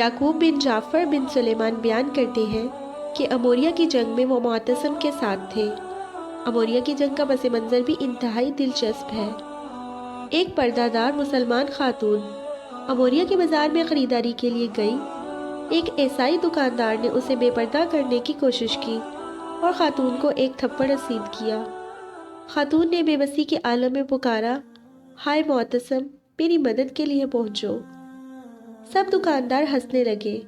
یعقوب بن جعفر بن سلیمان بیان کرتے ہیں کہ اموریہ کی جنگ میں وہ معتصم کے ساتھ تھے۔ اموریہ کی جنگ کا پس منظر بھی انتہائی دلچسپ ہے۔ ایک پردہ دار مسلمان خاتون اموریہ کے بازار میں خریداری کے لیے گئی۔ ایک عیسائی دکاندار نے اسے بے پردہ کرنے کی کوشش کی اور خاتون کو ایک تھپڑ رسید کیا۔ خاتون نے بے بسی کے عالم میں پکارا، ہائے معتصم، میری مدد کے لیے پہنچو۔ سب دکاندار ہنسنے لگے،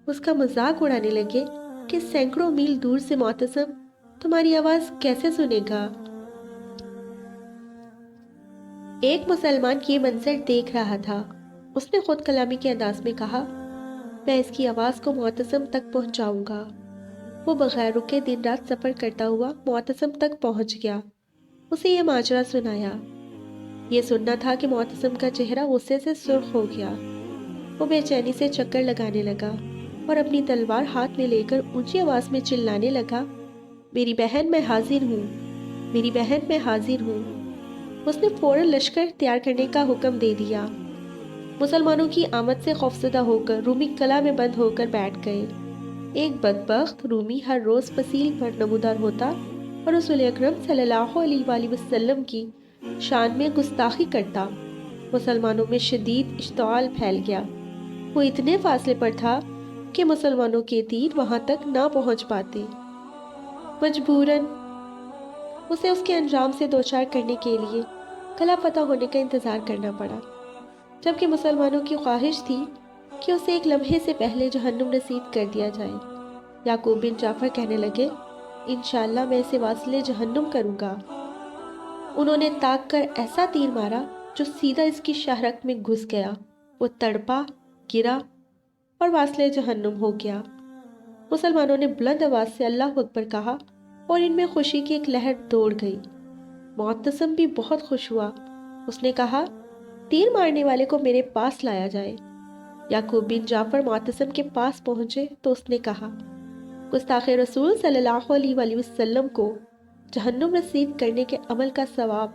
اس کا مذاق اڑانے لگے کہ سینکڑوں میل دور سے معتصم تمہاری آواز کیسے سنے گا؟ ایک مسلمان یہ منظر دیکھ رہا تھا۔ اس نے خود کلامی کے انداز میں کہا، میں اس کی آواز کو معتصم تک پہنچاؤں گا۔ وہ بغیر رکے دن رات سفر کرتا ہوا معتصم تک پہنچ گیا۔ اسے یہ ماجرا سنایا۔ یہ سننا تھا کہ معتصم کا چہرہ غصے سے سرخ ہو گیا۔ وہ بے چینی سے چکر لگانے لگا اور اپنی تلوار ہاتھ میں لے کر اونچی آواز میں چلانے لگا، میری بہن میں حاضر ہوں، میری بہن میں حاضر ہوں۔ اس نے فوراً لشکر تیار کرنے کا حکم دے دیا۔ مسلمانوں کی آمد سے خوفزدہ ہو کر رومی قلعہ میں بند ہو کر بیٹھ گئے۔ ایک بدبخت رومی ہر روز فصیل پر نمودار ہوتا اور رسول اکرم صلی اللہ علیہ وآلہ وسلم کی شان میں گستاخی کرتا۔ مسلمانوں میں شدید اشتعال پھیل گیا۔ وہ اتنے فاصلے پر تھا کہ مسلمانوں کے تیر وہاں تک نہ پہنچ پاتے۔ مجبوراً اسے اس کے انجام سے دوچار کرنے کے لیے قلعہ فتح ہونے کا انتظار کرنا پڑا، جبکہ مسلمانوں کی خواہش تھی کہ اسے ایک لمحے سے پہلے جہنم رسید کر دیا جائے۔ یعقوب بن جعفر کہنے لگے، انشاءاللہ میں اسے واصل جہنم کروں گا۔ انہوں نے تاک کر ایسا تیر مارا جو سیدھا اس کی شاہرگ میں گھس گیا۔ وہ تڑپا، گرا اور واصل جہنم ہو گیا۔ مسلمانوں نے بلند آواز سے اللہ اکبر کہا اور ان میں خوشی کی ایک لہر دوڑ گئی۔ معتصم بھی بہت خوش ہوا۔ اس نے کہا، تیر مارنے والے کو میرے پاس لایا جائے۔ یعقوب بن جعفر معتصم کے پاس پہنچے تو اس نے کہا، گستاخ رسول صلی اللہ علیہ وآلہ وسلم کو جہنم رسید کرنے کے عمل کا ثواب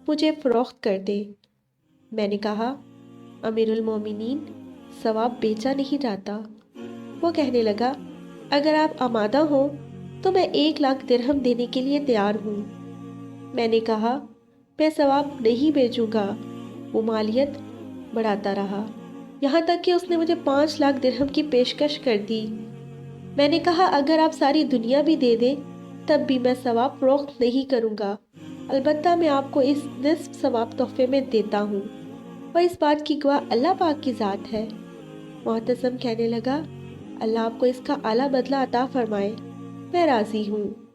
مجھے فروخت کر دے۔ میں نے کہا، امیر المومنین، ثواب بیچا نہیں جاتا۔ وہ کہنے لگا، اگر آپ آمادہ ہوں تو میں 1,00,000 درہم دینے کے لیے تیار ہوں۔ میں نے کہا، میں ثواب نہیں بیچوں گا۔ وہ مالیت بڑھاتا رہا، یہاں تک کہ اس نے مجھے 5,00,000 درہم کی پیشکش کر دی۔ میں نے کہا، اگر آپ ساری دنیا بھی دے دیں تب بھی میں ثواب فروخت نہیں کروں گا، البتہ میں آپ کو اس نصف ثواب تحفے میں دیتا ہوں، اور اس بات کی گواہ اللہ پاک کی ذات ہے۔ معتصم کہنے لگا، اللہ آپ کو اس کا اعلیٰ بدلہ عطا فرمائے، میں راضی ہوں۔